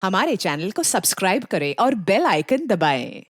हमारे चैनल को सब्सक्राइब करें और बेल आइकन दबाएं।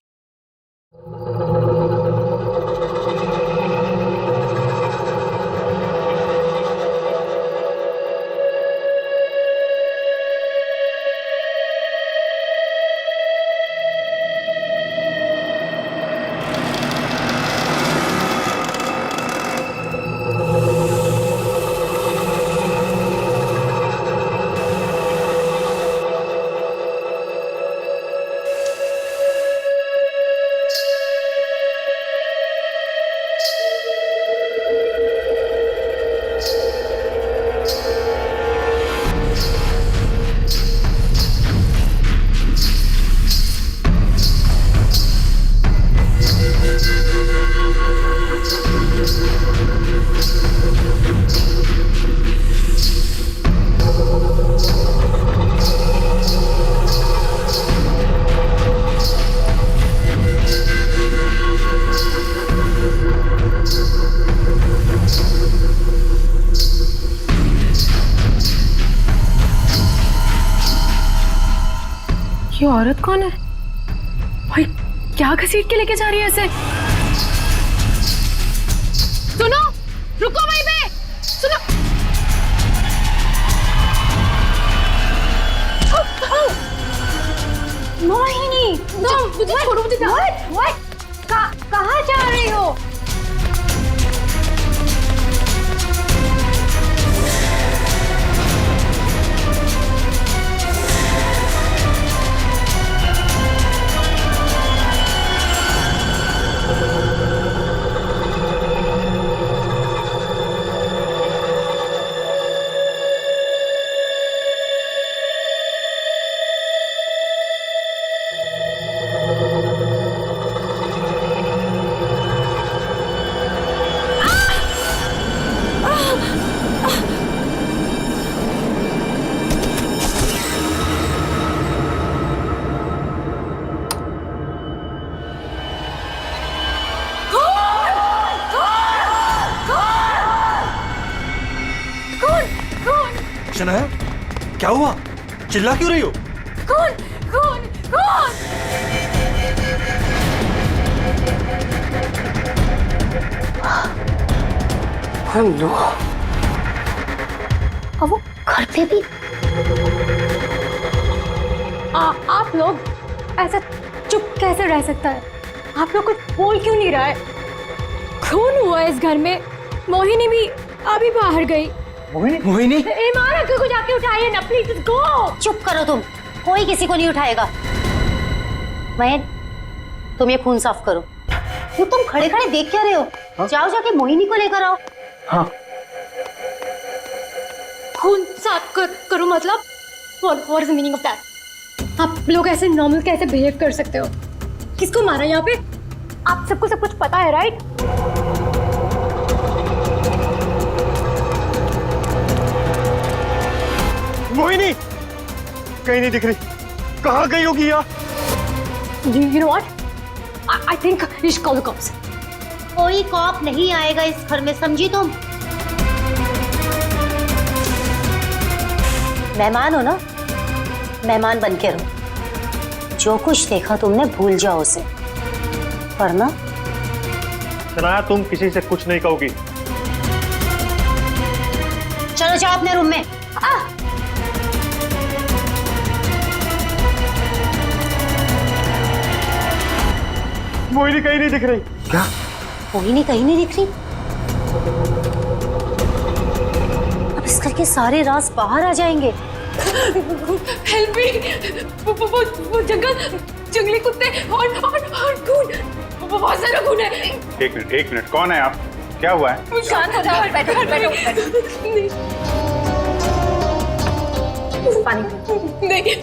ये औरत कौन है? भाई क्या घसीट के लेके जा रही है ऐसे? सुनो, रुको वहीं पे। सुनो। मोहिनी, मुझे छोड़ो, मुझे जाओ। कहाँ जा रही हो? शनाया, क्या हुआ? चिल्ला क्यों रही हो? कौन? कौन? कौन? हेलो। अब वो घर पे भी आप लोग ऐसा चुप कैसे रह सकता है? आप लोग कुछ बोल क्यों नहीं रहा है? खून हुआ इस घर में। मोहिनी भी अभी बाहर गई। मोहिनी? ईमान अंकल को जाके उठाइए ना प्लीज। गो। चुप करो तुम, कोई किसी को नहीं उठाएगा। मयन, तुम ये खून साफ करो। वो तुम खड़े खड़े देख क्या रहे हो? हाँ? जाओ जाके मोहिनी को लेकर आओ। हाँ। खून साफ करो मतलब? What is the meaning of that? आप लोग ऐसे नॉर्मल कैसे बिहेव कर सकते हो? किसको मारा यहाँ पे? आप सबको सब कुछ पता है, राइट? मोहिनी कहीं नहीं दिख रही। कहाँ गई होगी यार? You know what? I think you should call the cops. कोई कॉप नहीं आएगा इस घर में, समझी तुम? मेहमान हो ना, मेहमान बन के रहो। जो कुछ देखा तुमने भूल जाओ उसे, वरना शनाया, तुम किसी से कुछ नहीं कहोगी। चलो जाओ अपने रूम में। मोहिनी कहीं नहीं दिख रही। क्या? मोहिनी कहीं नहीं दिख रही? अब इस घर के सारे राज बाहर आ जाएंगे। Help me! वो जंगली कुत्ते और खून, बहुत सारा खून है। एक मिनट, कौन है आप? क्या हुआ है? शांत हो जाओ, बैठो।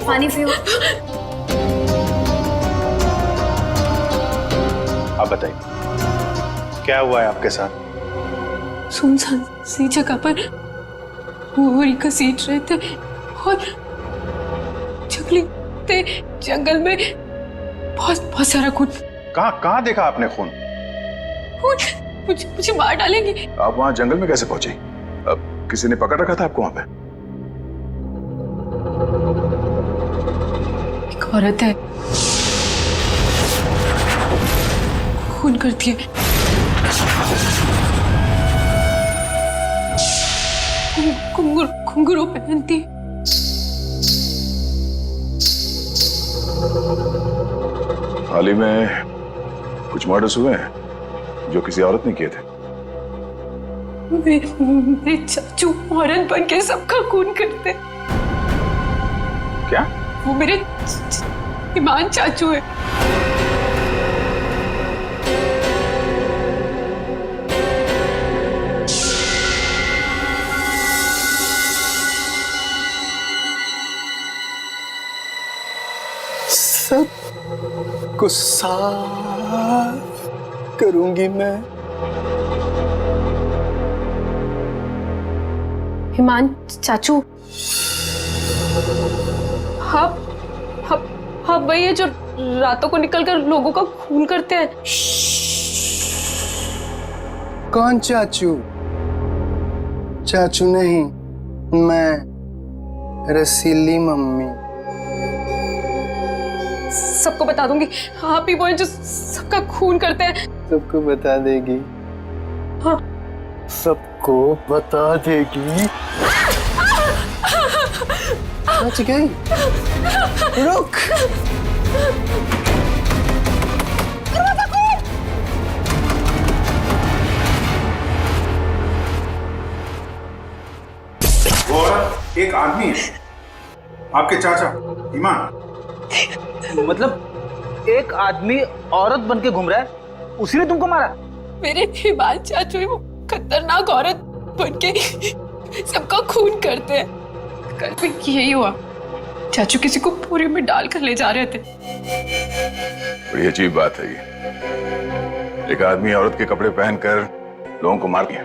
पानी पियो। आप बताइए, क्या हुआ है आपके साथ? सुनसान सी जगह पर मोरी घसीट रहे थे और जंगल में बहुत सारा खून। कहाँ देखा आपने खून? मुझे मार डालेंगे। आप वहां जंगल में कैसे पहुंचे? अब किसी ने पकड़ रखा था आपको वहां पे? औरत है, खून करती है, घुंघरू पहनती है। हाल ही में कुछ मर्डर्स हुए हैं जो किसी औरत ने किए थे। मेरे चाचू औरत बन के सबका खून करते। क्या? वो मेरे ईमान चाचू है। सब को साफ करूंगी मैं। ईमान चाचू, हाँ वही है जो रातों को निकलकर लोगों का खून करते हैं। कौन चाचू? चाचू नहीं, मैं रसीली मम्मी। सबको बता दूंगी, आप ही वो हैं जो सबका खून करते हैं। सबको बता देगी? हाँ। सबको बता देगी? बच गई। रुक। वो औरत एक आदमी है, आपके चाचा ईमान। मतलब एक आदमी औरत बन के घूम रहा है, उसी ने तुमको मारा? मेरे ईमान चाचू ही वो खतरनाक औरत बन के सबका खून करते हैं। कल भी यही हुआ, चाचू किसी को पूरी में डालकर ले जा रहे थे। बड़ी अजीब बात है ये। एक आदमी औरत के कपड़े पहनकर लोगों को मार दिया।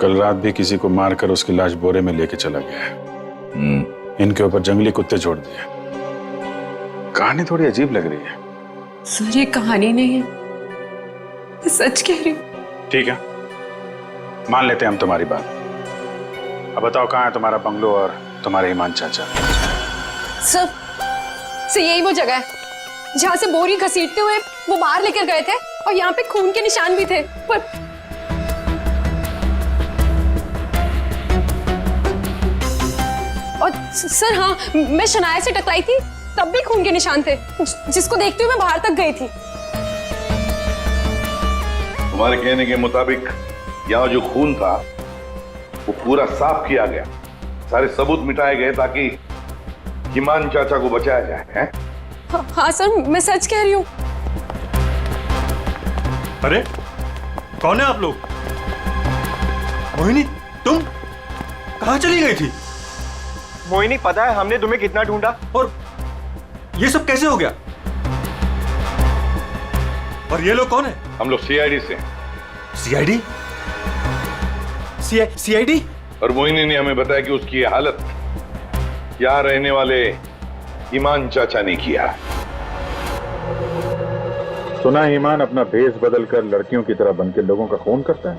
कल रात भी किसी को मारकर उसकी लाश बोरे में लेके चला गया है। इनके ऊपर जंगली कुत्ते छोड़ दिए। कहानी थोड़ी अजीब लग रही है। सर ये कहानी नहीं है, मैं सच कह रही हूँ। ठीक है, मान लेते हैं हम तुम्हारी बात। अब बताओ कहाँ है तुम्हारा बंगलो और तुम्हारे ईमान चाचा? सर यही वो जगह है जहाँ से बोरी घसीटते हुए वो बाहर लेकर गए थे, और यहाँ पे खून के निशान भी थे। पर और सर हाँ, मैं शनाया से टकराई थी, तब भी खून के निशान थे, जिसको देखते हुए मैं बाहर तक गई थी। तुम्हारे कहने के मुताबिक यहाँ जो खून था वो पूरा साफ किया गया, सारे सबूत मिटाए गए ताकि ईमान चाचा को बचाया जाए, हैं? हाँ सर, मैं सच कह रही हूँ। अरे कौन है आप लोग? मोहिनी, तुम कहाँ चली गई थी? मोहिनी, पता है हमने तुम्हें कितना ढूंढा। और ये सब कैसे हो गया? और ये लोग कौन है? हम लोग सीआईडी से। सीआईडी? सीआईडी? और मोहिनी ने हमें बताया कि उसकी ये हालत यहाँ रहने वाले ईमान चाचा ने किया। सुना है ईमान अपना भेष बदलकर लड़कियों की तरह बनकर लोगों का खून करता है।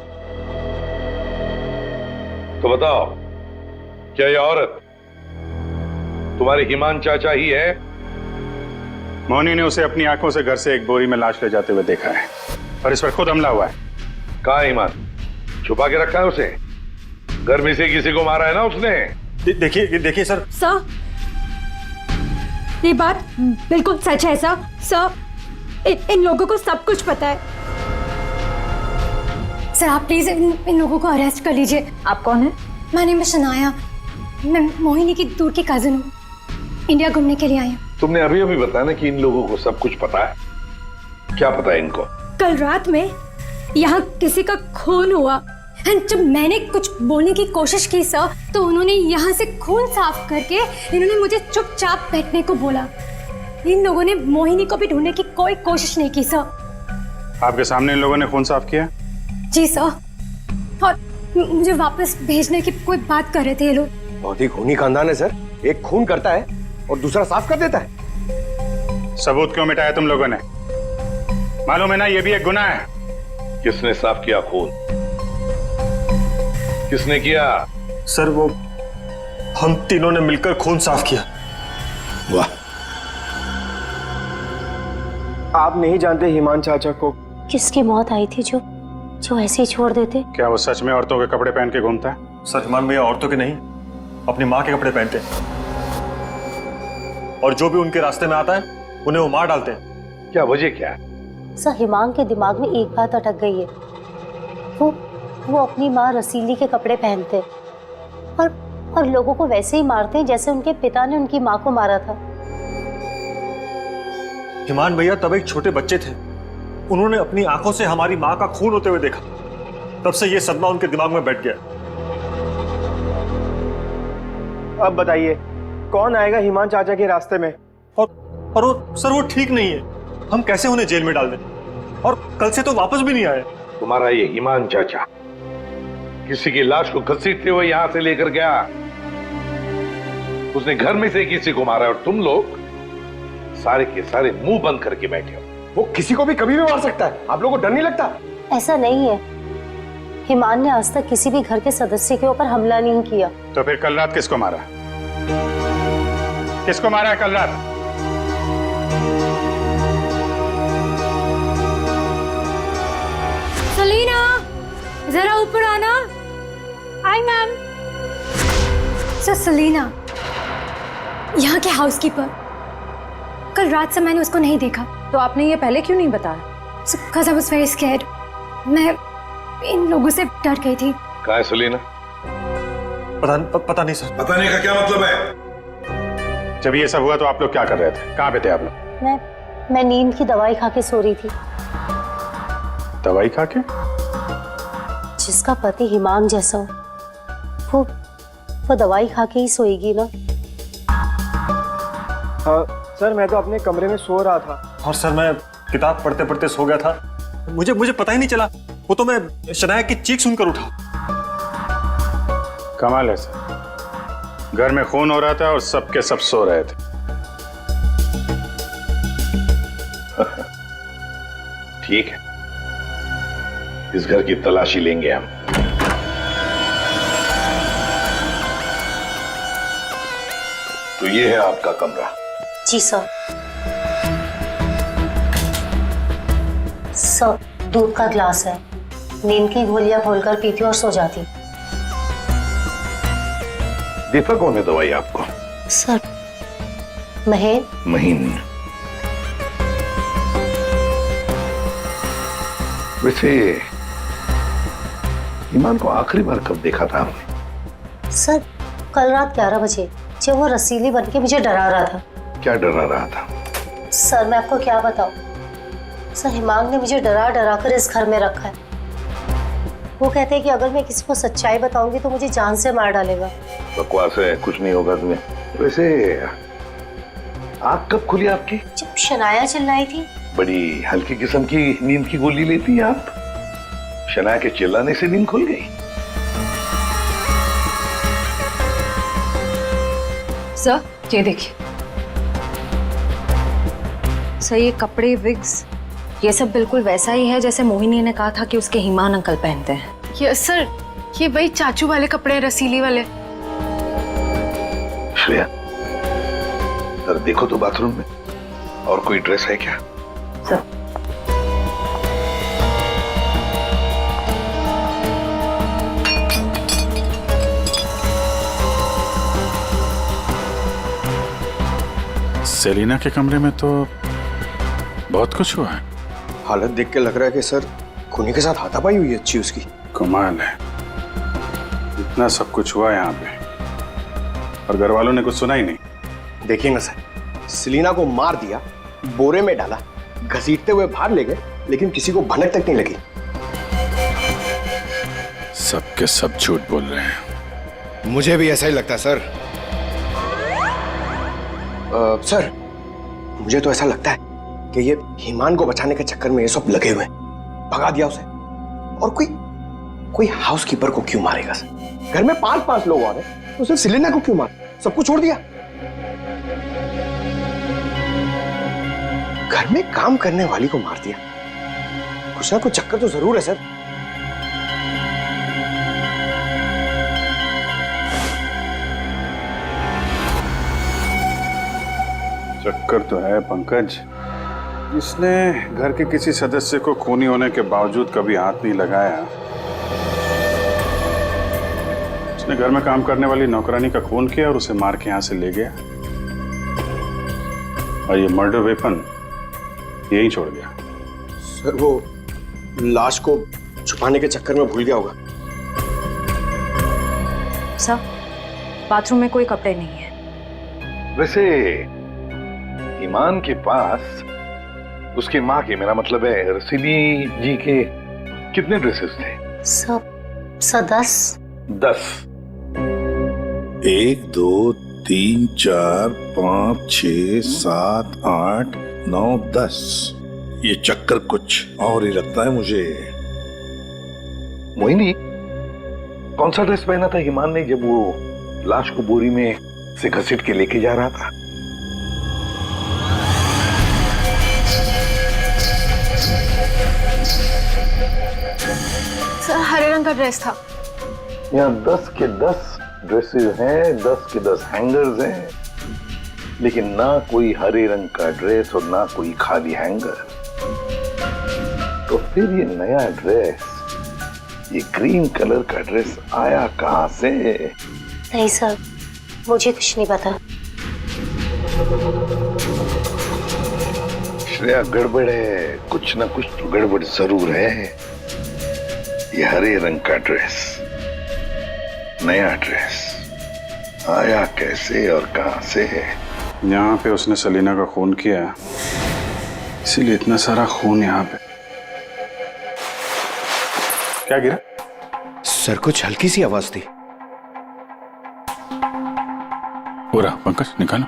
तो बताओ, क्या ये औरत तुम्हारे ईमान चाचा ही है? मोहिनी ने उसे अपनी आंखों से घर से एक बोरी में लाश ले जाते हुए देखा है, और इस पर खुद हमला हुआ है। कहाँ है ईमान? छुपा के रखा है उसे? घर में से किसी को मारा है ना उसने? देखिए सर। सर ये बात बिल्कुल सच है सर। सर इन लोगों को सब कुछ पता है। सर आप प्लीज इन लोगों को अरेस्ट कर लीजिए। आप कौन है? माय नेम इज शनाया, मैं मोहिनी की दूर की कजिन हूँ, इंडिया घूमने के लिए आई हूँ। तुमने अभी अभी बताया ना कि इन लोगों को सब कुछ पता है। क्या पता है इनको? कल रात में यहाँ किसी का खून हुआ, एंड जब मैंने कुछ बोलने की कोशिश की सर, तो उन्होंने यहाँ से खून साफ करके इन्होंने मुझे चुपचाप बैठने को बोला। इन लोगों ने मोहिनी को भी ढूंढने की कोई कोशिश नहीं की सर। आपके सामने इन लोगों ने खून साफ किया? जी सर, और मुझे वापस भेजने की कोई बात कर रहे थे ये लोग। बहुत ही खूनी खानदान है सर, एक खून करता है और दूसरा साफ कर देता है। सबूत क्यों मिटाया तुम लोगों ने? मालूम है ना ये भी एक गुनाह है। किसने साफ किया खून? किसने किया? सर वो हम तीनों ने मिलकर खून साफ किया। वाह, आप नहीं जानते हिमान चाचा को। किसकी मौत आई थी जो जो ऐसे ही छोड़ देते? क्या वो सच में औरतों के कपड़े पहन के घूमता है? सर, हिमान भैया औरतों के नहीं, अपनी माँ के कपड़े पहनते हैं, और जो भी उनके रास्ते में आता है उन्हें वो मार डालते हैं। क्या वजह क्या है? सर, हिमांग के दिमाग में एक बात अटक गई है। वो अपनी माँ रसीली के कपड़े पहनते और लोगों को वैसे ही मारते हैं जैसे उनके पिता ने उनकी माँ को मारा था। हिमान भैया तब एक छोटे बच्चे थे, उन्होंने अपनी आंखों से हमारी माँ का खून होते हुए देखा, तब से ये सदमा उनके दिमाग में बैठ गया। अब बताइए कौन आएगा हिमान चाचा के रास्ते में? और वो सर, वो ठीक नहीं है, हम कैसे उन्हें जेल में डाल दें? और कल से तो वापस भी नहीं आए। तुम्हारा ये हिमान चाचा किसी की लाश को घसीटते हुए यहां से लेकर गया, उसने घर में से किसी को मारा, और तुम लोग सारे के सारे मुंह बंद करके बैठे हो। वो किसी को भी कभी भी मार सकता है, आप लोगों को डर नहीं लगता? ऐसा नहीं है, हिमान ने आज तक किसी भी घर के सदस्य के ऊपर हमला नहीं किया। तो फिर कल रात किसको मारा? किसको मारा है कल रात? सलीना, जरा ऊपर आना। आई मैम। सर, सलीना यहाँ के हाउसकीपर, कल रात से मैंने उसको नहीं देखा। तो आपने ये पहले क्यों नहीं बताया? Because I was very scared. मैं इन लोगों से डर गई थी। कहाँ है सलीना? पता नहीं सर। बताने का क्या मतलब है? जब ये सब हुआ तो आप लोग क्या कर रहे थे? कहाँ पे थे आप लोग? मैं नींद की दवाई खा के सो रही थी। दवाई खा के? जिसका पति हिमांग जैसा हो, वो दवाई खा के ही सोएगी ना। हाँ सर, मैं तो अपने कमरे में सो रहा था। और सर, मैं किताब पढ़ते पढ़ते सो गया था, मुझे पता ही नहीं चला, वो तो मैं शनाया की चीख सुनकर उठा। कमाल है सर, घर में खून हो रहा था और सबके सब सो रहे थे। ठीक है, इस घर की तलाशी लेंगे हम। तो ये है आपका कमरा। जी सर। सर, दूध का ग्लास है, नींद की गोलियां खोलकर पीती और सो जाती। देता कौन है दवाई आपको? सर, महेन। महीन। वैसे ईमान को आखिरी बार कब देखा था आपने? सर, कल रात 11 बजे, जब वो रसीली बन के मुझे डरा रहा था। क्या डरा रहा था? सर, मैं आपको क्या बताऊं? सर, हिमांग ने मुझे डरा डरा कर इस घर में रखा है। वो कहते हैं कि अगर मैं किसी को सच्चाई बताऊंगी तो मुझे जान से मार डालेगा। बकवास है, कुछ नहीं होगा तुम्हें। वैसे आँख कब खुली आपकी? जब शनाया चिल्लाई थी। बड़ी हल्की किस्म की नींद की गोली लेती हैं आप। शनाया के चिल्लाने से नींद खुल गई? सर, ये देखिए सर, ये कपड़े, विग्स, ये सब बिल्कुल वैसा ही है जैसे मोहिनी ने कहा था कि उसके हिमान अंकल पहनते हैं। यस सर, ये वही चाचू वाले कपड़े, रसीली वाले। श्रेया, सर देखो तो बाथरूम में और कोई ड्रेस है क्या? सर, सेलिना के कमरे में तो बहुत कुछ हुआ है। हालत देख के लग रहा है कि सर खूनी के साथ हाथापाई हुई अच्छी उसकी। कमाल है, इतना सब कुछ हुआ यहाँ पे और घर वालों ने कुछ सुना ही नहीं। देखिए ना सर, सेलिना को मार दिया, बोरे में डाला, घसीटते हुए बाहर ले गए, लेकिन किसी को भनक तक नहीं लगी। सबके सब झूठ बोल रहे हैं। मुझे भी ऐसा ही लगता है सर। सर, मुझे तो ऐसा लगता है कि ये हिमान को बचाने के चक्कर में ये सब लगे हुए हैं। भगा दिया उसे, और कोई हाउसकीपर को क्यों मारेगा सर? घर में 5-5 लोग और हैं, तो सिर्फ सेलिना को क्यों मार? सबको छोड़ दिया। घर में काम करने वाली को मार दिया। कुछ ना कुछ चक्कर तो जरूर है सर। चक्कर तो है पंकज, इसने घर के किसी सदस्य को खूनी होने के बावजूद कभी हाथ नहीं लगाया। उसने घर में काम करने वाली नौकरानी का खून किया और उसे मार के यहां से ले गया, और ये मर्डर वेपन यहीं छोड़ गया। सर वो लाश को छुपाने के चक्कर में भूल गया होगा। सर, बाथरूम में कोई कपड़े नहीं है। वैसे ईमान के पास उसकी माँ के, मेरा मतलब है रसीली जी के, कितने ड्रेसेस थे? सब 10। 10। 1 2 3 4 5 6 7 8 9 10। ये चक्कर कुछ और ही लगता है मुझे। मोहिनी, कौन सा ड्रेस पहना था ईमान ने जब वो लाश को बोरी में से घसीट के लेके जा रहा था? सर, हरे रंग का ड्रेस था। यहाँ 10 के 10 ड्रेसेस हैं, 10 के 10 हैंगर्स हैं, लेकिन ना कोई हरे रंग का ड्रेस और ना कोई खाली हैंगर। तो फिर ये नया ड्रेस, ये ग्रीन कलर का ड्रेस आया कहां से? नहीं सर, मुझे कुछ नहीं पता। श्रेया, गड़बड़ है, कुछ ना कुछ तो गड़बड़ जरूर है। ये हरे रंग का ड्रेस, नया ड्रेस आया कैसे और कहां से है? यहाँ पे उसने सलीना का खून किया, इसीलिए इतना सारा खून यहाँ पे। क्या गिरा? सर कुछ हल्की सी आवाज थी। पूरा पंकज निकालो।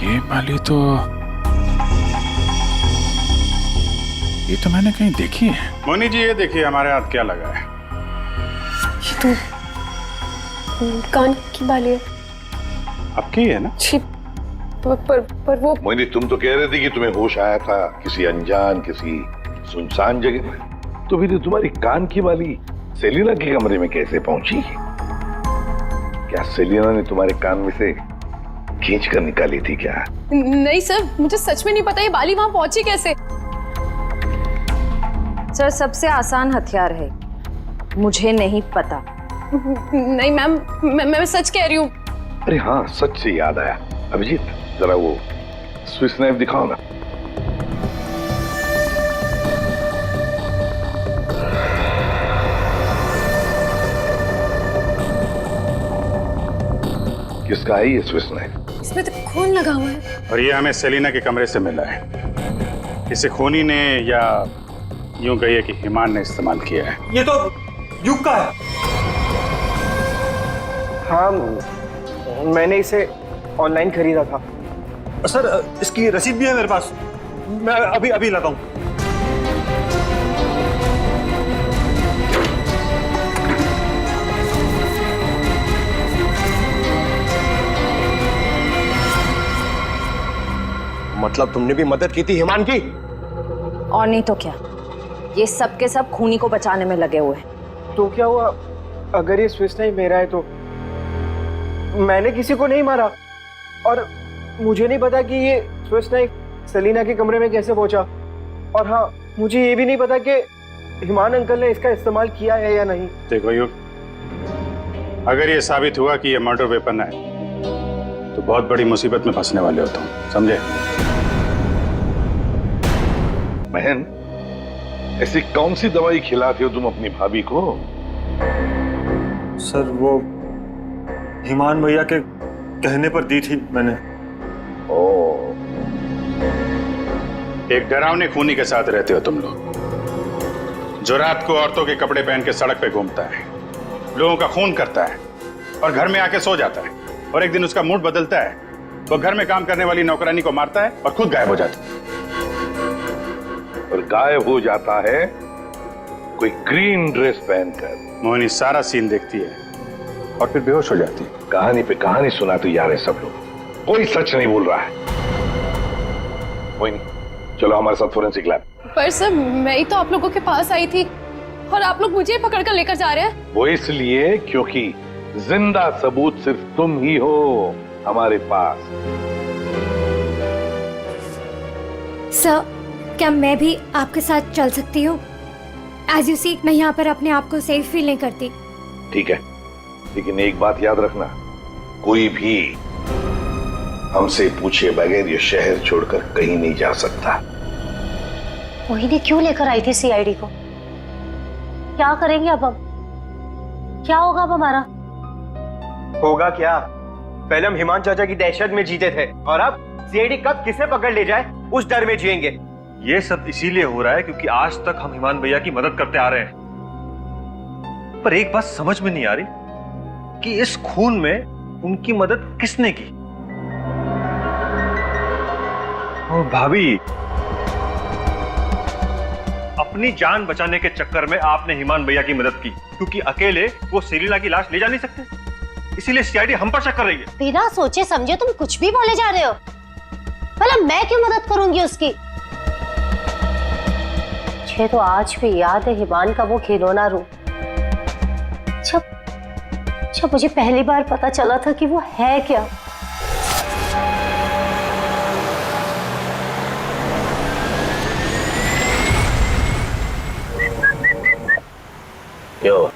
ये वाली तो, ये तो मैंने कहीं देखी है। मोनी जी, ये देखिए हमारे हाथ क्या लगा है। ये तो कान की बाली है। आपकी है ना? छी, पर वो मोहिनी, तुम तो कह रहे थे कि तुम्हें होश आया था किसी अनजान, किसी सुनसान जगह में, तो फिर तुम्हारी कान की बाली सेलिना के कमरे में कैसे पहुंची? क्या सेलिना ने तुम्हारे कान में से खींच कर निकाली थी क्या? नहीं सर, मुझे सच में नहीं पता ये बाली वहां पहुंची कैसे। सर, सबसे आसान हथियार है, मुझे नहीं पता। नहीं मैम, मैं सच कह रही हूँ। अरे हाँ, सच से याद आया, अभिजीत जरा वो स्विस नाइफ दिखाओ ना। किसका है ये स्विस नाइफ? इसमें तो खून लगा हुआ है। और ये हमें सेलिना के कमरे से मिला है। इसे खूनी ने, या यूं कहिए कि ईमान ने इस्तेमाल किया है। ये तो युग का है। हाँ, मैंने इसे ऑनलाइन खरीदा था। सर इसकी रसीद भी है मेरे पास, मैं अभी लाता हूँ। मतलब तुमने भी मदद की थी ईमान की? और नहीं तो क्या, ये सब के सब खूनी को बचाने में लगे हुए हैं। तो क्या हुआ अगर ये स्विस नाइफ मेरा है? तो मैंने किसी को नहीं मारा, और मुझे नहीं पता कि ये स्विस नाइफ सलीना के कमरे में कैसे पहुंचा। और हाँ, मुझे ये भी नहीं पता कि ईमान अंकल ने इसका इस्तेमाल किया है या नहीं। देखो युग, अगर ये साबित हुआ कि ये मर्डर वेपन है तो बहुत बड़ी मुसीबत में फंसने वाले हो तुम, समझे? बहन, ऐसी कौन सी दवाई खिलाते हो तुम अपनी भाभी को? सर वो ईमान भैया के कहने पर दी थी मैंने। ओह, एक डरावने खूनी के साथ रहते हो तुम लोग, जो रात को औरतों के कपड़े पहन के सड़क पे घूमता है, लोगों का खून करता है और घर में आके सो जाता है, और एक दिन उसका मूड बदलता है, वो घर में काम करने वाली नौकरानी को मारता है और खुद गायब हो जाता है। और गायब हो जाता है कोई ग्रीन ड्रेस पहनकर। मोहिनी सारा सीन देखती है और फिर बेहोश हो जाती है। कहानी पे कहानी सुनाते जा रहे सब लोग, कोई सच नहीं बोल रहा है। मोहिनी, चलो हमारे साथ फोरेंसिक लैब। पर सर, मैं ही तो आप लोगों के पास आई थी। और आप लोग मुझे पकड़ कर लेकर जा रहे हैं। वो इसलिए क्योंकि जिंदा सबूत सिर्फ तुम ही हो हमारे पास। सर, क्या मैं भी आपके साथ चल सकती हूँ? एज यू सी, मैं यहाँ पर अपने आप को सेफ फील नहीं करती। ठीक है, लेकिन एक बात याद रखना, कोई भी हमसे पूछे बगैर ये शहर छोड़कर कहीं नहीं जा सकता। मोहिनी क्यों लेकर आई थी सीआईडी को? क्या करेंगे अब हम? क्या होगा अब हमारा? होगा क्या? पहले हम हिमान चाचा की दहशत में जीते थे और अब सीआईडी कब किसे पकड़ ले जाए उस डर में जिएंगे। ये सब इसीलिए हो रहा है क्योंकि आज तक हम ईमान भैया की मदद करते आ रहे हैं। पर एक बात समझ में नहीं आ रही कि इस खून में उनकी मदद किसने की। और भाभी, अपनी जान बचाने के चक्कर में आपने ईमान भैया की मदद की क्योंकि अकेले वो सेलिना की लाश ले जा नहीं सकते, इसीलिए सीआईडी हम पर शक कर रही है। बिना सोचे समझे तुम कुछ भी बोले जा रहे हो। भला मैं क्यों मदद करूंगी उसकी? मुझे तो आज भी याद है हिमान का वो खिलौना रूप, जब मुझे पहली बार पता चला था कि वो है क्या। क्या हुआ?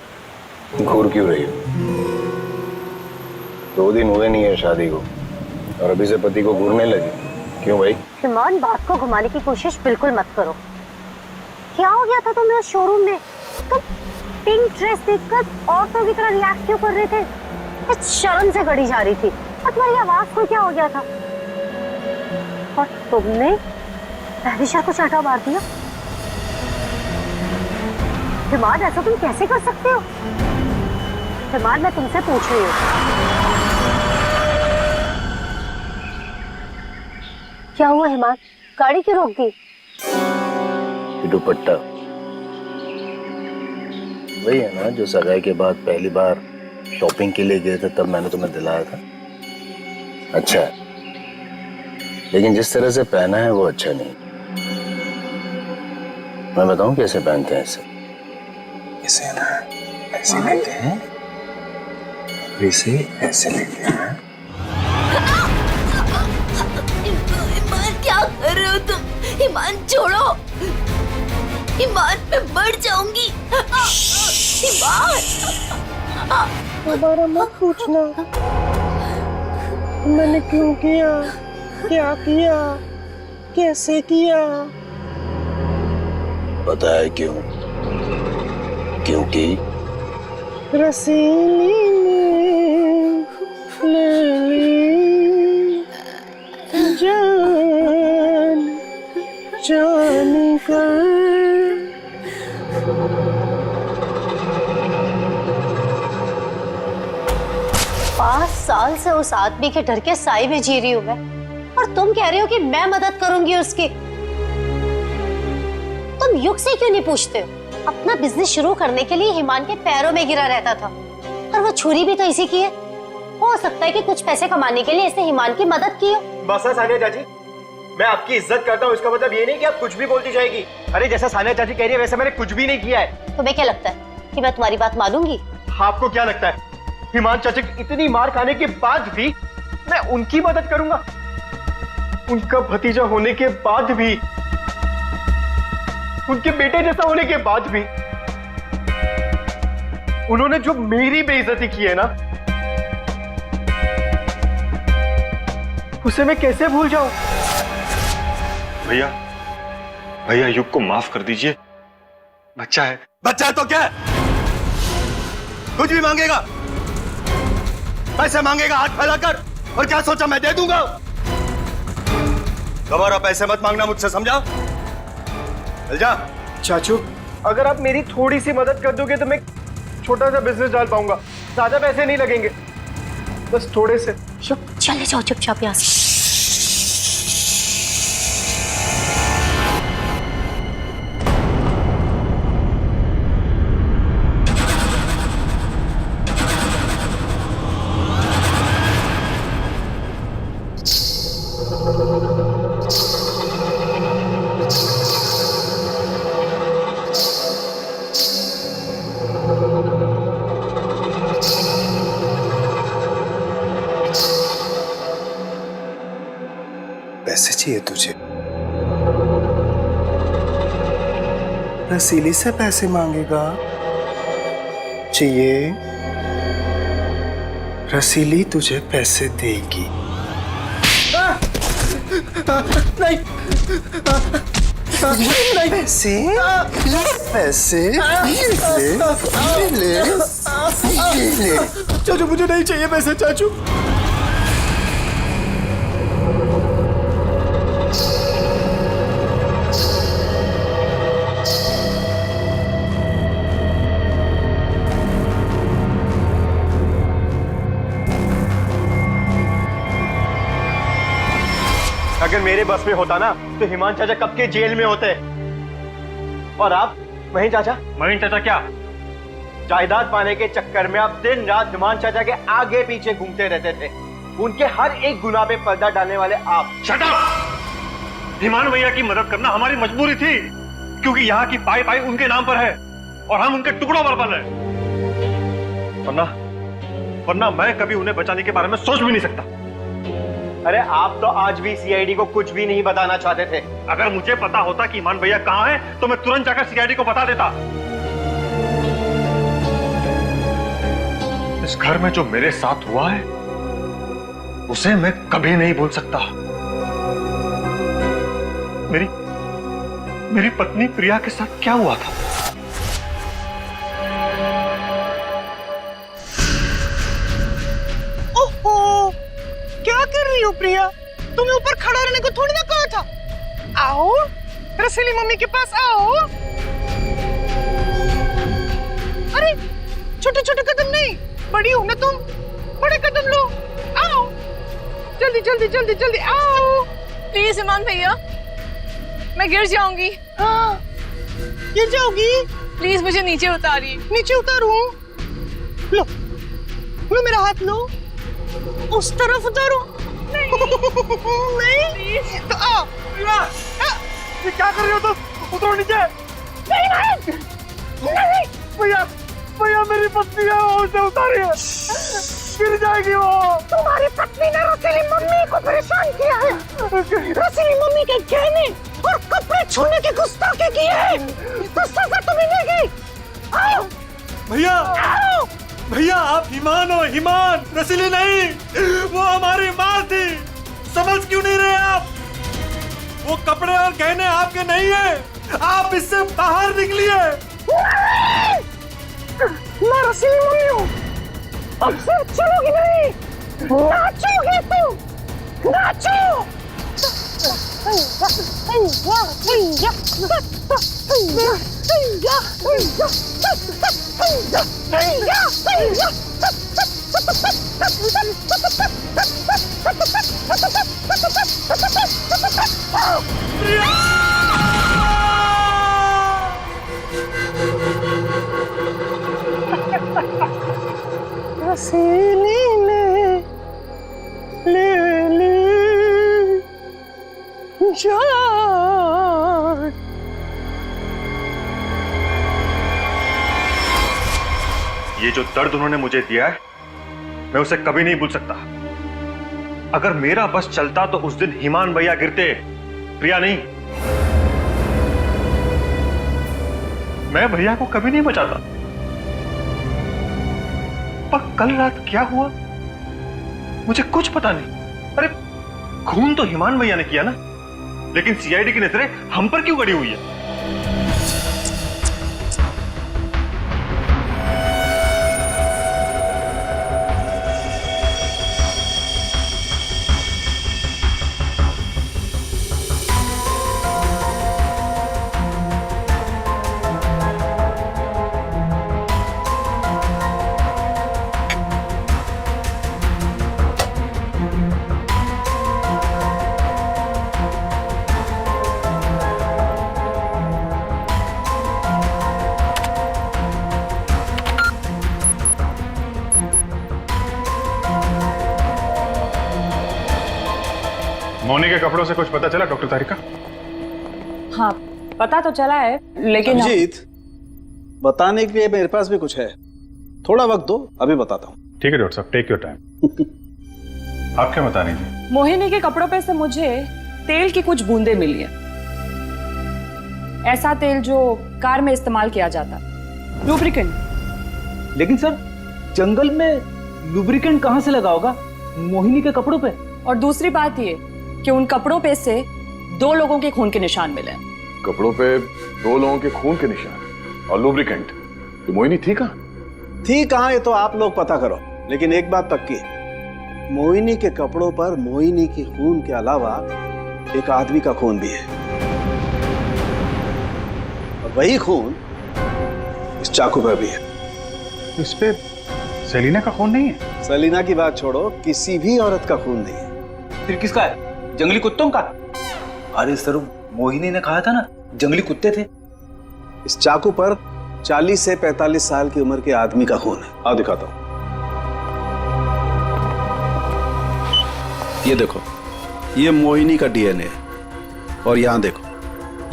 घूर क्यों रही हो? 2 दिन हुए नहीं है शादी को और अभी से पति को घूरने लगे, क्यों भाई? हिमान, बात को घुमाने की कोशिश बिल्कुल मत करो। क्या हो गया था तुम्हें शोरूम में? तुम पिंक ड्रेस देखकर औरतों की तरह रिएक्ट क्यों कर रहे थे? कुछ शर्म से गड़ी जा रही थी और तुम्हारी आवाज को क्या हो गया था? और तुमने तहरीशा को चाटा मार दिया। हिमान, ऐसा तुम कैसे कर सकते हो? हिमान, मैं तुमसे पूछ रही हूँ। क्या हुआ हिमान? गाड़ी क्यों रोक दी? दुपट्टा वही है ना जो सगाई के बाद पहली बार शॉपिंग के लिए गए थे, तब मैंने तुम्हें दिलाया था। अच्छा है, लेकिन जिस तरह से पहना है वो अच्छा नहीं। मैं बताऊं कैसे पहनते हैं इसे? इसे ना ऐसे लेते हैं, इसे ऐसे लेते हैं। ईमान, क्या कर रहे हो तुम? ईमान छोड़ो, ईमान मैं मर जाऊंगी। ईमान, दोबारा मत पूछना मैंने क्यों किया, क्या किया, कैसे किया। पता है क्यों? क्योंकि रसीली ने ले ली जान जान कर। 5 साल से उस आदमी के डर के साए में जी रही हूँ मैं, और तुम कह रहे हो कि मैं मदद करूंगी उसकी। तुम युग से क्यों नहीं पूछते हो? अपना बिजनेस शुरू करने के लिए हिमान के पैरों में गिरा रहता था, और वो छुरी भी तो इसी की है। हो सकता है कि कुछ पैसे कमाने के लिए इसने हिमान की मदद की हो। बस सानिया चाची, मैं आपकी इज्जत करता हूँ, इसका मतलब ये नहीं कि आप कुछ भी बोलती जाएगी। अरे जैसा सानिया चाची कह रही है वैसे मैंने कुछ भी नहीं किया है। तुम्हें क्या लगता है कि मैं तुम्हारी बात मानूंगी? आपको क्या लगता है हिमान चाचा की इतनी मार खाने के बाद भी मैं उनकी मदद करूंगा? उनका भतीजा होने के बाद भी, उनके बेटे जैसा होने के बाद भी उन्होंने जो मेरी बेइज्जती की है ना, उसे मैं कैसे भूल जाऊं? भैया, भैया युग को माफ कर दीजिए, बच्चा है। बच्चा है तो क्या है? कुछ भी मांगेगा, पैसे मांगेगा हाथ फैलाकर, और क्या सोचा मैं दे दूंगा? दोबारा पैसे मत मांगना मुझसे, समझा? चल जा। चाचू, अगर आप मेरी थोड़ी सी मदद कर दोगे तो मैं छोटा सा बिजनेस डाल पाऊंगा। ज्यादा पैसे नहीं लगेंगे, बस थोड़े से। चले जाओ चुपचाप यहाँ से। रसीली से पैसे मांगेगा? चाहिए? रसीली तुझे पैसे देगी। नहीं, नहीं पैसे, पैसे ले, ले। चाचू मुझे नहीं चाहिए पैसे चाचू। अगर मेरे बस में होता ना तो हिमान चाचा कब के जेल में होते। और आप महीन चाचा? महीन चाचा क्या? जायदाद पाने के चक्कर में आप दिन रात हिमान चाचा के आगे पीछे घूमते रहते थे। उनके हर एक गुनाह पे पर्दा डालने वाले आप। Shut up! हिमान भैया की मदद करना हमारी मजबूरी थी, क्योंकि यहाँ की पाई पाई उनके नाम पर है और हम उनके टुकड़ों पर पल रहे। वरना मैं कभी उन्हें बचाने के बारे में सोच भी नहीं सकता। अरे आप तो आज भी सीआईडी को कुछ भी नहीं बताना चाहते थे। अगर मुझे पता होता कि ईमान भैया कहाँ है तो मैं तुरंत जाकर सीआईडी को बता देता। इस घर में जो मेरे साथ हुआ है उसे मैं कभी नहीं भूल सकता। मेरी पत्नी प्रिया के साथ क्या हुआ था? ओहो, क्या कर रही हो प्रिया? तुम्हें ऊपर खड़ा रहने को थोड़ी ना कहा था। आओ रसीली मम्मी के पास आओ। अरे छोटे छोटे कदम नहीं, बड़ी हो ना तुम, बड़े कदम लो। आओ जल्दी जल्दी जल्दी जल्दी आओ। प्लीज ईमान भैया, मैं गिर जाऊंगी। हाँ, गिर जाओगी? प्लीज मुझे नीचे उतारिए। नीचे उतारूं? लो लो मेरा हाथ लो, उस तरफ उतारो। नहीं तो आओ। ये क्या कर रही हो तुम? उतरो नीचे। नहीं भैया, भैया मेरी पत्नी है, वो उसे उतारिए, गिर जाएगी वो। तुम्हारी पत्नी ने रसीली मम्मी को परेशान किया है। रसीली मम्मी के गहने और कपड़े छूने की गुस्ताखी की है, तो सजा तुम्हें मिलेगी। आओ भैया, आओ भैया। आप ईमान हो, ईमान, रसीली नहीं। वो हमारी माँ थी, समझ क्यों नहीं रहे आप? वो कपड़े और गहने आपके नहीं है, आप इससे बाहर निकलिए। मैं रसीली मम्मी हूँ। अब सिर्फ चलोगी नहीं, नाचोगी तुम, नाचो। रसीली ले जान। ये जो दर्द उन्होंने मुझे दिया है मैं उसे कभी नहीं भूल सकता। अगर मेरा बस चलता तो उस दिन ईमान भैया गिरते, प्रिया नहीं। मैं भैया को कभी नहीं बचाता। पर कल रात क्या हुआ मुझे कुछ पता नहीं। अरे खून तो ईमान भैया ने किया ना, लेकिन सीआईडी की नजरें हम पर क्यों गड़ी हुई है? मोनी के कपड़ों से कुछ पता चला डॉक्टर तारिका? हाँ पता तो चला है, लेकिन अभिजीत, बताने के लिए मेरे पास भी कुछ है, थोड़ा वक्त दो, अभी बताता हूँ। ठीक है डॉक्टर साहब, टेक योर टाइम। आप क्या बता रही थी? मोहिनी के कपड़ों पे से मुझे तेल की कुछ बूंदें मिली है। ऐसा तेल जो कार में इस्तेमाल किया जाता, लुब्रिकेंट। लेकिन सर, जंगल में लुब्रिकेंट कहाँ से लगा होगा? मोहिनी के कपड़ों पे। और दूसरी बात ये कि उन कपड़ों पे से 2 लोगों के खून के निशान मिले। कपड़ों पे 2 लोगों के खून के निशान और लुब्रिकेंट। तो मोहिनी थी कहाँ? थी कहाँ ये तो आप लोग पता करो, लेकिन एक बात पक्की है, मोहिनी के कपड़ों पर मोहिनी के खून के अलावा एक आदमी का खून भी है, और वही खून इस चाकू पर भी है। इस पे सेलिना का खून नहीं है? सेलिना की बात छोड़ो, किसी भी औरत का खून नहीं है। फिर किसका है? जंगली कुत्तों का? अरे सर, मोहिनी ने कहा था ना जंगली कुत्ते थे। इस चाकू पर 40 से 45 साल की उम्र के आदमी का खून है। आओ दिखाता हूं। ये देखो, ये मोहिनी का डीएनए है, और यहां देखो,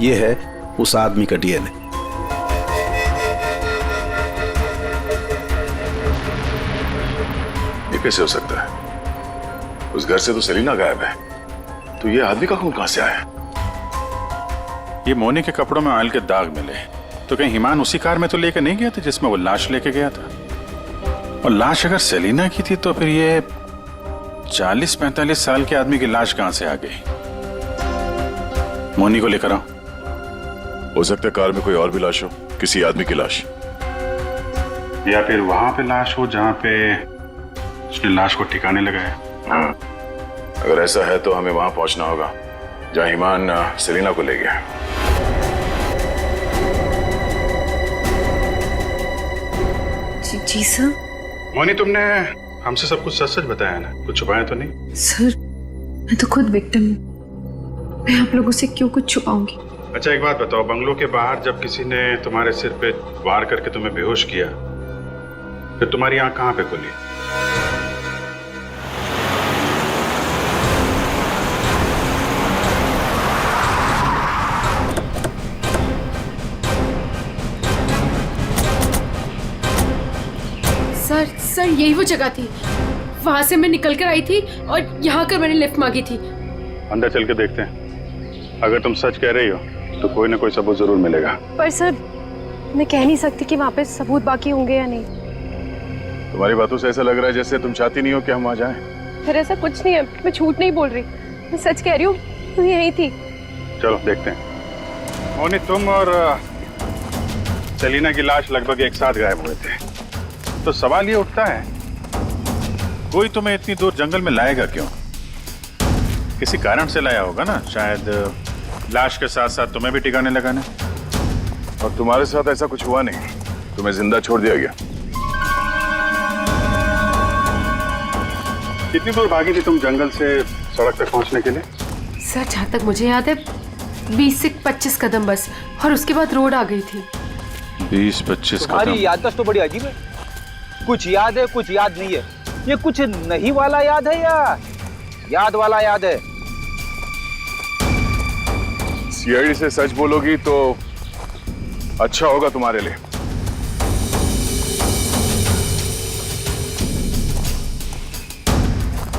ये है उस आदमी का डीएनए। ये कैसे हो सकता है? उस घर से तो सेलिना गायब है, तो ये आदमी का खून कहां से आया? ये मोनी के कपड़ों में ऑयल के दाग मिले, तो कहीं ईमान उसी कार में तो लेकर नहीं गया था जिसमें वो लाश लेके गया था? और लाश अगर सेलिना की थी तो फिर ये 40-45 साल के आदमी की लाश कहां से आ गई? मोनी को लेकर आओ। हो सकता है कार में कोई और भी लाश हो, किसी आदमी की लाश, या फिर वहां पे लाश हो जहां पे उसने लाश को ठिकाने लगाया। हाँ, अगर ऐसा है तो हमें वहां पहुंचना होगा जहां ईमान सेलिना को ले गया। जी सर। मोनी, तुमने हमसे सब कुछ सच सच बताया ना, कुछ छुपाया तो नहीं? सर, मैं तो खुद विक्टिम हूँ, मैं आप लोगों से क्यों कुछ छुपाऊंगी? अच्छा एक बात बताओ, बंगलों के बाहर जब किसी ने तुम्हारे सिर पे वार करके तुम्हें बेहोश किया, फिर तुम्हारी आंख कहां पे खुली? सर यही वो जगह थी, वहां से मैं निकल कर आई थी और यहाँ कर मैंने लिफ्ट मांगी थी। अंदर चल के देखते हैं, अगर तुम सच कह रही हो तो कोई ना कोई सबूत जरूर मिलेगा। पर सर, मैं कह नहीं सकती कि वहाँ पे सबूत बाकी होंगे या नहीं। तुम्हारी बातों से ऐसा लग रहा है जैसे तुम चाहती नहीं हो कि हम वहां जाएं। फिर ऐसा कुछ नहीं है, मैं झूठ नहीं बोल रही, मैं सच कह रही हूँ, तू यही थी। चलो देखते हैं। मोनी, तुम और सेलिना की लाश लगभग एक साथ गायब हुए थे, तो सवाल ये उठता है, कोई तुम्हें इतनी दूर जंगल में लाएगा क्यों? किसी कारण से लाया होगा ना, शायद लाश के साथ साथ तुम्हें भी ठिकाने लगाने। और तुम्हारे साथ ऐसा कुछ हुआ नहीं, तुम्हें जिंदा छोड़ दिया गया। कितनी दूर भागी थी तुम जंगल से सड़क तक पहुंचने के लिए? सर, जहाँ तक मुझे याद है 20 से 25 कदम बस, और उसके बाद रोड आ गई थी। 20-25 कदम? तुम्हारी याददाश्त तो बड़ी अजीब है, कुछ याद है कुछ याद नहीं है। ये कुछ नहीं वाला याद है या याद वाला याद है? सीआईडी से सच बोलोगी तो अच्छा होगा तुम्हारे लिए।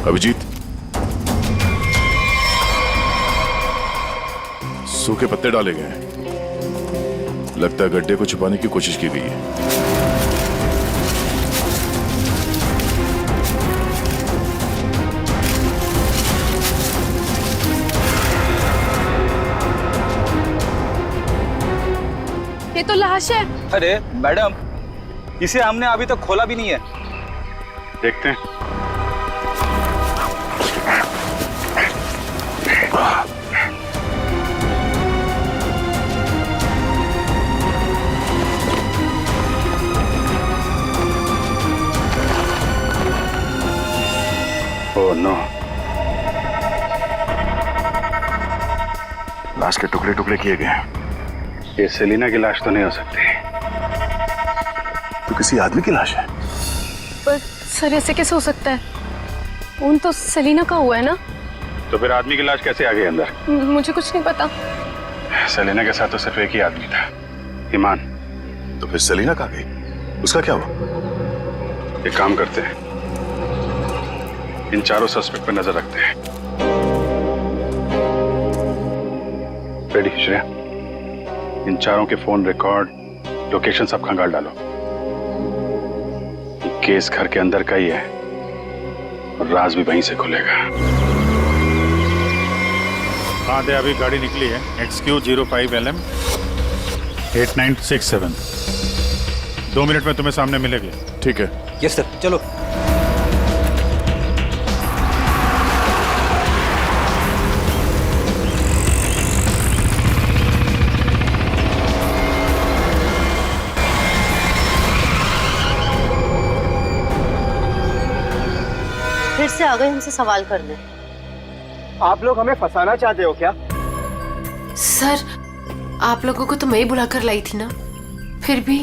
अभिजीत, सूखे पत्ते डाले गए हैं, लगता है गड्ढे को छुपाने की कोशिश की गई है। ये तो लाश है। अरे मैडम, इसे हमने अभी तक खोला भी नहीं है। देखते हैं। ओह नो, लाश के टुकड़े टुकड़े किए गए हैं। ये सेलिना की लाश तो नहीं हो सकती, तो किसी आदमी की लाश है। पर सर, ऐसे कैसे हो सकता है? खून तो सेलिना का हुआ है ना? तो फिर आदमी की लाश कैसे आ गई अंदर? मुझे कुछ नहीं पता। सेलिना के साथ तो सिर्फ एक ही आदमी था, ईमान। तो फिर सेलिना कहाँ गई? उसका क्या हुआ? एक काम करते हैं, इन चारों सस्पेक्ट पर नजर रखते हैं। रेडी श्रेया? इन चारों के फोन रिकॉर्ड, लोकेशन सब खंगाल डालो। ये केस घर के अंदर का ही है और राज भी वहीं से खुलेगा। हाँ दे, अभी गाड़ी निकली है XQ05LM 8967। 2 मिनट में तुम्हें सामने मिलेगी। ठीक है। यस सर, चलो। फिर से आ गए हमसे सवाल करने। आप लोग हमें फंसाना चाहते हो क्या? सर, आप लोगों को तो मैं ही बुलाकर लाई थी ना, फिर भी।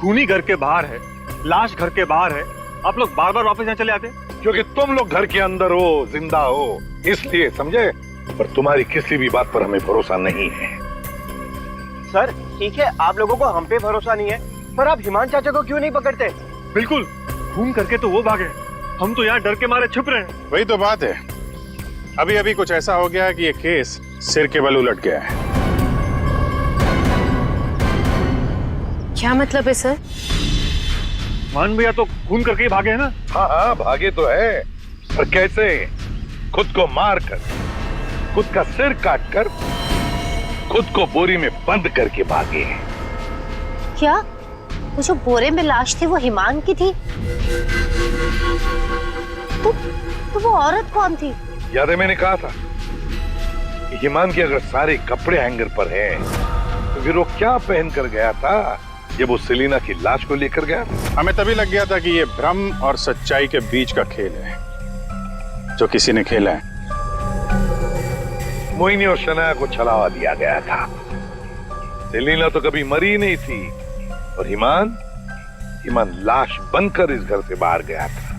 खूनी घर के बाहर है, लाश घर के बाहर है, आप लोग बार बार वापस यहाँ चले आते। क्योंकि तुम लोग घर के अंदर हो, जिंदा हो, इसलिए, समझे? पर तुम्हारी किसी भी बात पर हमें भरोसा नहीं है। सर ठीक है, आप लोगों को हम पे भरोसा नहीं है, पर आप हिमान चाचा को क्यों नहीं पकड़ते? बिल्कुल, खून करके तो वो भागे, हम तो यहाँ डर के मारे छिप रहे हैं। वही तो बात है, अभी अभी कुछ ऐसा हो गया कि ये केस सिर के बल उलट गया है। क्या मतलब है सर? मान भैया तो खून करके ही भागे है ना? हाँ हाँ, भागे तो है, पर कैसे? खुद को मार कर, खुद का सिर काट कर, खुद को बोरी में बंद करके भागे। क्या वो जो बोरे में लाश थी वो हिमान की थी? तो वो औरत कौन थी? याद है मैंने कहा था कि हिमान के अगर सारे कपड़े हैंगर पर हैं, तो फिर वो क्या पहन कर गया था जब वो सेलिना की लाश को लेकर गया? हमें तभी लग गया था कि ये भ्रम और सच्चाई के बीच का खेल है जो किसी ने खेला है। मोहिनी और शनाया को छलावा दिया गया था। सेलिना तो कभी मरी नहीं थी, और हिमान लाश बनकर इस घर से बाहर गया था,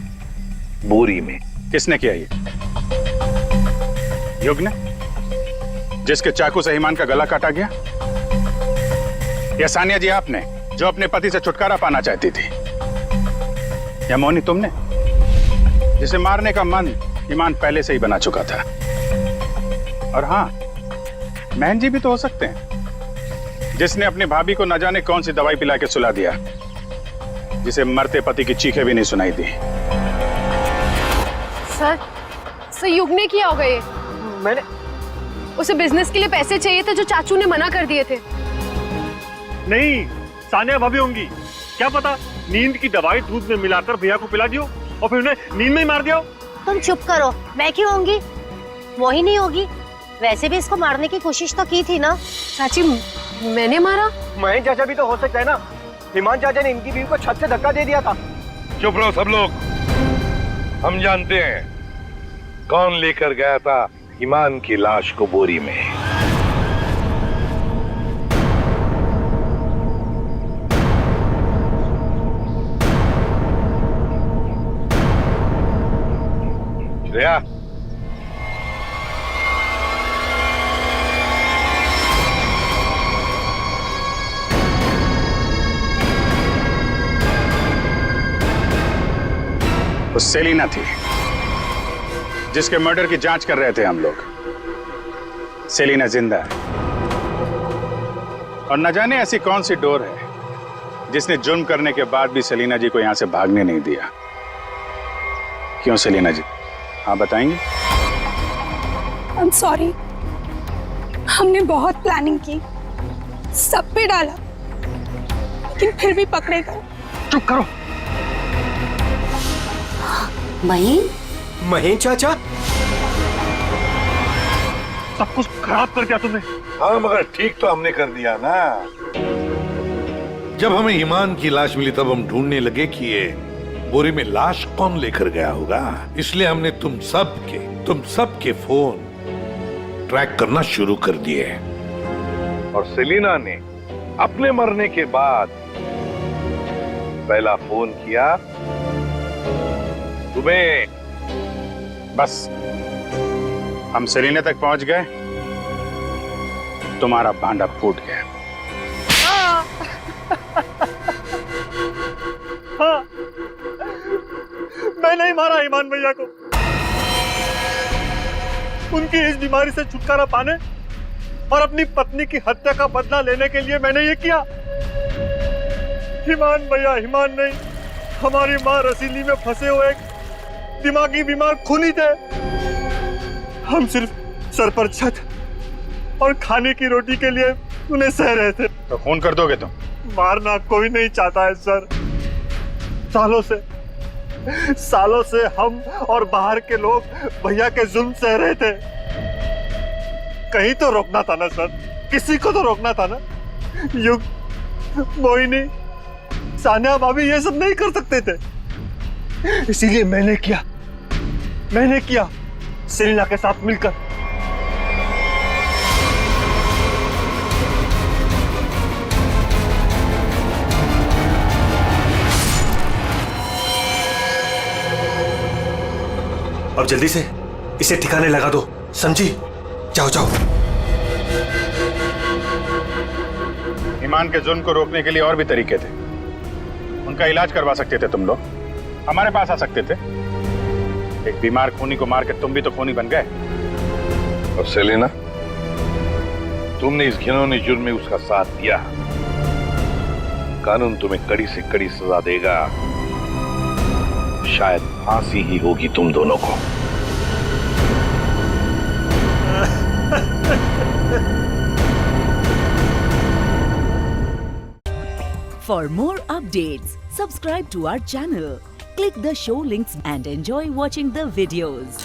बोरी में। किसने किया ये? युग ने, जिसके चाकू से हिमान का गला काटा गया? या सानिया जी आपने, जो अपने पति से छुटकारा पाना चाहती थी? या मोहिनी तुमने, जिसे मारने का मन हिमान पहले से ही बना चुका था? और हाँ, महन जी भी तो हो सकते हैं, जिसने अपनी भाभी को न जाने कौन सी दवाई पिला के सुला दिया, जिसे मरते पति की चीखें भी नहीं सुनाई दी। सर युग ने किया होगा ये। मैंने उसे बिजनेस के लिए पैसे चाहिए थे जो चाचू ने मना कर दिए थे। नहीं, सानिया भाभी होंगी। क्या पता नींद की दवाई दूध में मिलाकर भैया को पिला दियो और फिर उन्हें नींद में ही मार दिया। तुम चुप करो, मैं क्यों होंगी? मोहिनी होगी। वैसे भी इसको मारने की कोशिश तो की थी ना। चाची, मैंने मारा? महेश चाचा भी तो हो सकता है ना। हिमान चाचा ने इनकी बीवी को छत से धक्का दे दिया था। चुप रहो सब लोग, हम जानते हैं कौन लेकर गया था हिमान की लाश को बोरी में। श्रेया, वो सेलिना थी जिसके मर्डर की जांच कर रहे थे हम लोग। सेलिना जिंदा है, और न जाने ऐसी कौन सी डोर है जिसने जुर्म करने के बाद भी सेलिना जी को यहां से भागने नहीं दिया। क्यों सेलिना जी, आप बताएंगे? I'm sorry, हमने बहुत प्लानिंग की, सब पे डाला, लेकिन फिर भी पकड़े गए। चुप करो। महेश चाचा, सब कुछ खराब कर दिया तुमने। हाँ, मगर ठीक तो हमने कर दिया ना। जब हमें हिमान की लाश मिली तब हम ढूंढने लगे कि ये बोरी में लाश कौन लेकर गया होगा। इसलिए हमने तुम सब के फोन ट्रैक करना शुरू कर दिए, और सेलिना ने अपने मरने के बाद पहला फोन किया तुम्हें। बस हम सेलिना तक पहुंच गए, तुम्हारा भांडा फूट गया। हाँ, मैं नहीं मारा ईमान भैया को। उनकी इस बीमारी से छुटकारा पाने और अपनी पत्नी की हत्या का बदला लेने के लिए मैंने ये किया। ईमान भैया, ईमान नहीं, हमारी माँ रसीली में फंसे हुए एक दिमागी बीमार खूनी थे। हम सिर्फ सर पर छत और खाने की रोटी के लिए उन्हें सह रहे थे। तो खून कर दोगे तुम? मारना कोई नहीं चाहता है सर। सालों से हम और बाहर के लोग भैया के जुल्म सह रहे थे। कहीं तो रोकना था ना सर, किसी को तो रोकना था ना। युग, मोहिनी, सानिया भाभी ये सब नहीं कर सकते थे, इसीलिए मैंने किया सेलिना के साथ मिलकर। अब जल्दी से इसे ठिकाने लगा दो, समझी? जाओ जाओ। ईमान के जुल्म को रोकने के लिए और भी तरीके थे। उनका इलाज करवा सकते थे तुम लोग, हमारे पास आ सकते थे। एक बीमार खूनी को मार के तुम भी तो खूनी बन गए। और सेलिना, तुमने इस घिनौने जुर्म में उसका साथ दिया। कानून तुम्हें कड़ी से कड़ी सजा देगा, शायद फांसी ही होगी तुम दोनों को। For more updates, subscribe to our channel, click the show links and enjoy watching the videos.